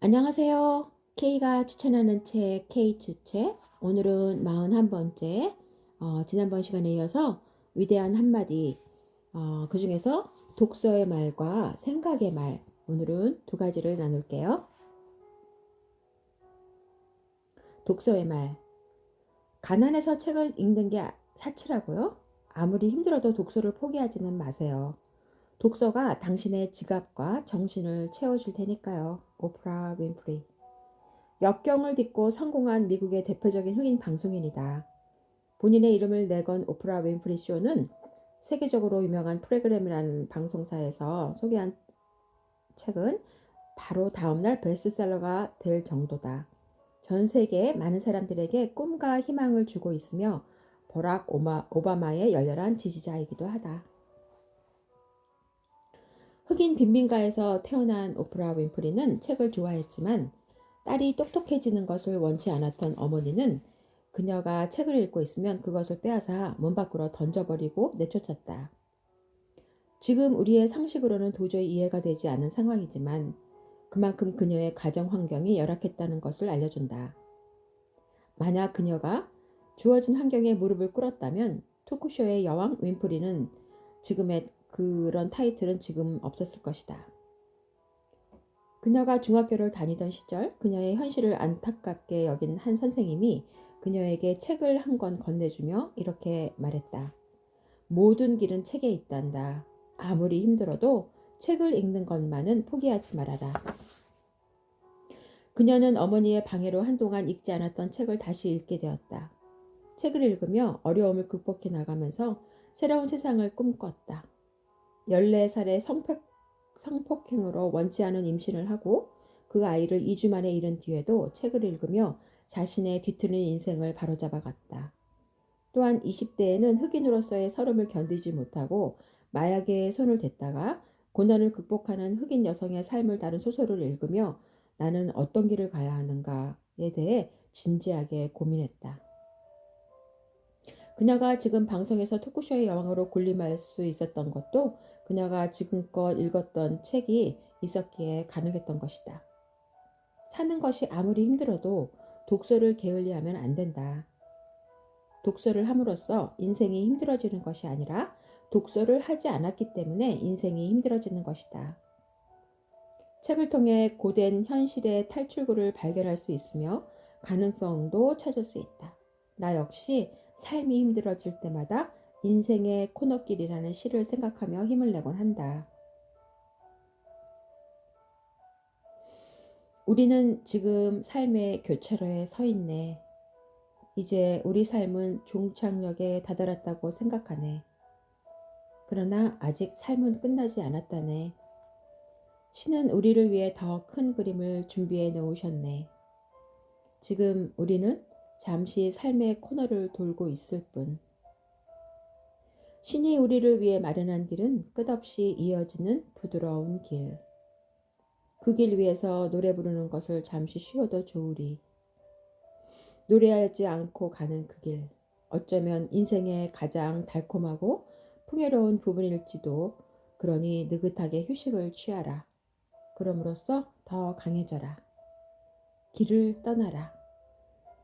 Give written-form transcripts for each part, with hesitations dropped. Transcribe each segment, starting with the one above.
안녕하세요. K가 추천하는 책 K 추책. 오늘은 41번째. 지난번 시간에 이어서 위대한 한마디. 그 중에서 독서의 말과 생각의 말. 오늘은 두 가지를 나눌게요. 독서의 말. 가난해서 책을 읽는 게 사치라고요? 아무리 힘들어도 독서를 포기하지는 마세요. 독서가 당신의 지갑과 정신을 채워줄 테니까요. 오프라 윈프리. 역경을 딛고 성공한 미국의 대표적인 흑인 방송인이다. 본인의 이름을 내건 오프라 윈프리 쇼는 세계적으로 유명한 프로그램이라는 방송사에서 소개한 책은 바로 다음날 베스트셀러가 될 정도다. 전 세계 많은 사람들에게 꿈과 희망을 주고 있으며 버락 오바마의 열렬한 지지자이기도 하다. 흑인 빈민가에서 태어난 오프라 윈프리는 책을 좋아했지만 딸이 똑똑해지는 것을 원치 않았던 어머니는 그녀가 책을 읽고 있으면 그것을 빼앗아 문 밖으로 던져버리고 내쫓았다. 지금 우리의 상식으로는 도저히 이해가 되지 않은 상황이지만 그만큼 그녀의 가정 환경이 열악했다는 것을 알려준다. 만약 그녀가 주어진 환경에 무릎을 꿇었다면 토크쇼의 여왕 윈프리는 지금의 그런 타이틀은 지금 없었을 것이다. 그녀가 중학교를 다니던 시절 그녀의 현실을 안타깝게 여긴 한 선생님이 그녀에게 책을 한 권 건네주며 이렇게 말했다. 모든 길은 책에 있단다. 아무리 힘들어도 책을 읽는 것만은 포기하지 말아라. 그녀는 어머니의 방해로 한동안 읽지 않았던 책을 다시 읽게 되었다. 책을 읽으며 어려움을 극복해 나가면서 새로운 세상을 꿈꿨다. 14살의 성폭행으로 원치 않은 임신을 하고 그 아이를 2주 만에 잃은 뒤에도 책을 읽으며 자신의 뒤틀린 인생을 바로잡아갔다. 또한 20대에는 흑인으로서의 서름을 견디지 못하고 마약에 손을 댔다가 고난을 극복하는 흑인 여성의 삶을 다룬 소설을 읽으며 나는 어떤 길을 가야 하는가에 대해 진지하게 고민했다. 그녀가 지금 방송에서 토크쇼의 여왕으로 군림할 수 있었던 것도 그녀가 지금껏 읽었던 책이 있었기에 가능했던 것이다. 사는 것이 아무리 힘들어도 독서를 게을리하면 안 된다. 독서를 함으로써 인생이 힘들어지는 것이 아니라 독서를 하지 않았기 때문에 인생이 힘들어지는 것이다. 책을 통해 고된 현실의 탈출구를 발견할 수 있으며 가능성도 찾을 수 있다. 나 역시 삶이 힘들어질 때마다 인생의 코너길이라는 시를 생각하며 힘을 내곤 한다. 우리는 지금 삶의 교차로에 서 있네. 이제 우리 삶은 종착역에 다다랐다고 생각하네. 그러나 아직 삶은 끝나지 않았다네. 신은 우리를 위해 더 큰 그림을 준비해 놓으셨네. 지금 우리는 잠시 삶의 코너를 돌고 있을 뿐. 신이 우리를 위해 마련한 길은 끝없이 이어지는 부드러운 길. 그 길 위에서 노래 부르는 것을 잠시 쉬어도 좋으리. 노래하지 않고 가는 그 길. 어쩌면 인생의 가장 달콤하고 풍요로운 부분일지도. 그러니 느긋하게 휴식을 취하라. 그럼으로써 더 강해져라. 길을 떠나라.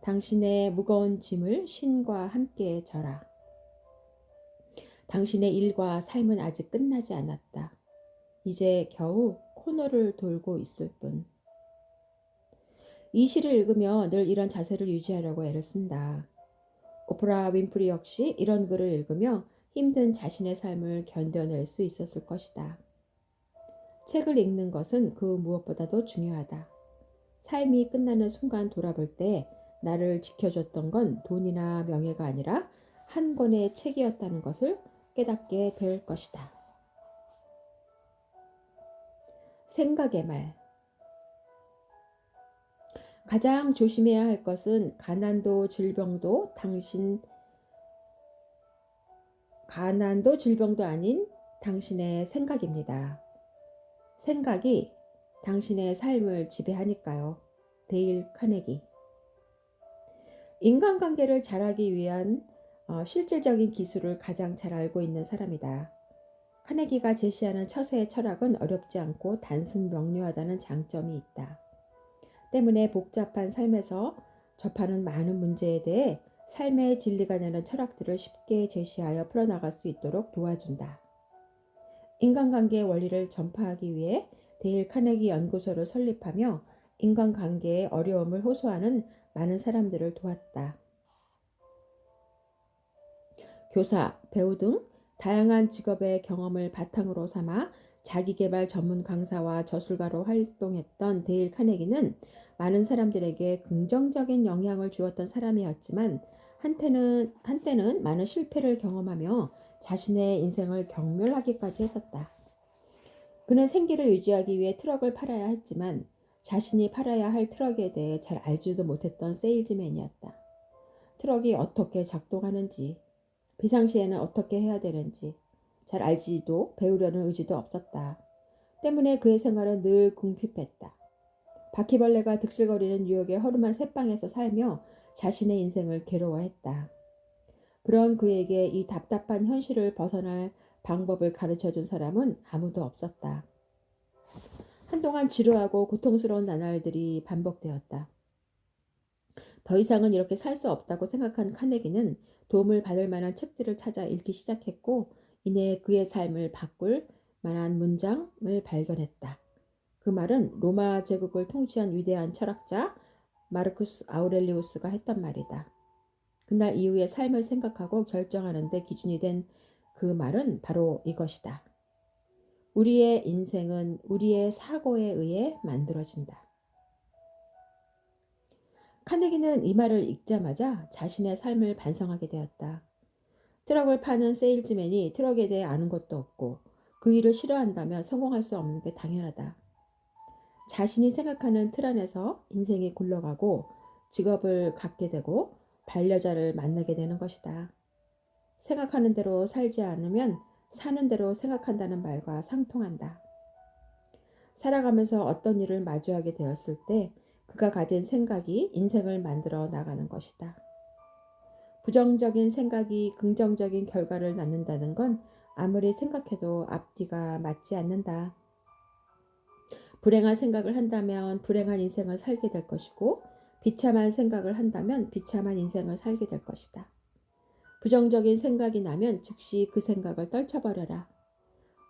당신의 무거운 짐을 신과 함께 져라. 당신의 일과 삶은 아직 끝나지 않았다. 이제 겨우 코너를 돌고 있을 뿐. 이 시를 읽으며 늘 이런 자세를 유지하려고 애를 쓴다. 오프라 윈프리 역시 이런 글을 읽으며 힘든 자신의 삶을 견뎌낼 수 있었을 것이다. 책을 읽는 것은 그 무엇보다도 중요하다. 삶이 끝나는 순간 돌아볼 때 나를 지켜줬던 건 돈이나 명예가 아니라 한 권의 책이었다는 것을 깨닫게 될 것이다. 생각의 말. 가장 조심해야 할 것은 가난도 질병도 아닌 당신의 생각입니다. 생각이 당신의 삶을 지배하니까요. 데일 카네기. 인간관계를 잘하기 위한 실질적인 기술을 가장 잘 알고 있는 사람이다. 카네기가 제시하는 처세의 철학은 어렵지 않고 단순 명료하다는 장점이 있다. 때문에 복잡한 삶에서 접하는 많은 문제에 대해 삶의 진리가 되는 철학들을 쉽게 제시하여 풀어나갈 수 있도록 도와준다. 인간관계의 원리를 전파하기 위해 데일 카네기 연구소를 설립하며 인간관계의 어려움을 호소하는 많은 사람들을 도왔다. 교사, 배우 등 다양한 직업의 경험을 바탕으로 삼아 자기계발 전문 강사와 저술가로 활동했던 데일 카네기는 많은 사람들에게 긍정적인 영향을 주었던 사람이었지만 한때는 많은 실패를 경험하며 자신의 인생을 경멸하기까지 했었다. 그는 생계를 유지하기 위해 트럭을 팔아야 했지만 자신이 팔아야 할 트럭에 대해 잘 알지도 못했던 세일즈맨이었다. 트럭이 어떻게 작동하는지, 비상시에는 어떻게 해야 되는지 잘 알지도 배우려는 의지도 없었다. 때문에 그의 생활은 늘 궁핍했다. 바퀴벌레가 득실거리는 뉴욕의 허름한 새방에서 살며 자신의 인생을 괴로워했다. 그런 그에게 이 답답한 현실을 벗어날 방법을 가르쳐준 사람은 아무도 없었다. 한동안 지루하고 고통스러운 나날들이 반복되었다. 더 이상은 이렇게 살 수 없다고 생각한 카네기는 도움을 받을 만한 책들을 찾아 읽기 시작했고 이내 그의 삶을 바꿀 만한 문장을 발견했다. 그 말은 로마 제국을 통치한 위대한 철학자 마르쿠스 아우렐리우스가 했단 말이다. 그날 이후의 삶을 생각하고 결정하는 데 기준이 된 그 말은 바로 이것이다. 우리의 인생은 우리의 사고에 의해 만들어진다. 카네기는 이 말을 읽자마자 자신의 삶을 반성하게 되었다. 트럭을 파는 세일즈맨이 트럭에 대해 아는 것도 없고 그 일을 싫어한다면 성공할 수 없는 게 당연하다. 자신이 생각하는 틀 안에서 인생이 굴러가고 직업을 갖게 되고 반려자를 만나게 되는 것이다. 생각하는 대로 살지 않으면 사는 대로 생각한다는 말과 상통한다. 살아가면서 어떤 일을 마주하게 되었을 때 그가 가진 생각이 인생을 만들어 나가는 것이다. 부정적인 생각이 긍정적인 결과를 낳는다는 건 아무리 생각해도 앞뒤가 맞지 않는다. 불행한 생각을 한다면 불행한 인생을 살게 될 것이고 비참한 생각을 한다면 비참한 인생을 살게 될 것이다. 부정적인 생각이 나면 즉시 그 생각을 떨쳐버려라.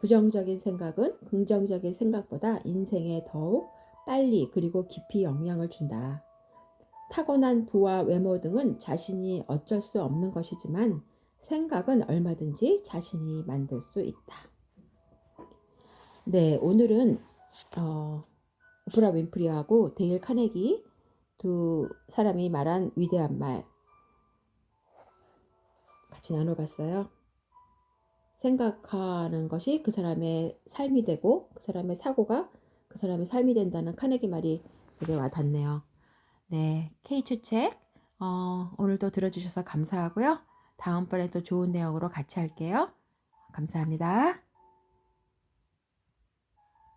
부정적인 생각은 긍정적인 생각보다 인생에 더욱 빨리 그리고 깊이 영향을 준다. 타고난 부와 외모 등은 자신이 어쩔 수 없는 것이지만 생각은 얼마든지 자신이 만들 수 있다. 네, 오늘은 오프라 윈프리하고 데일 카네기 두 사람이 말한 위대한 말 같이 나눠봤어요. 생각하는 것이 그 사람의 삶이 되고 그 사람의 사고가 그 사람의 삶이 된다는 카네기 말이 되게 와닿네요. 네, K추책 오늘도 들어주셔서 감사하고요. 다음번에 또 좋은 내용으로 같이 할게요. 감사합니다.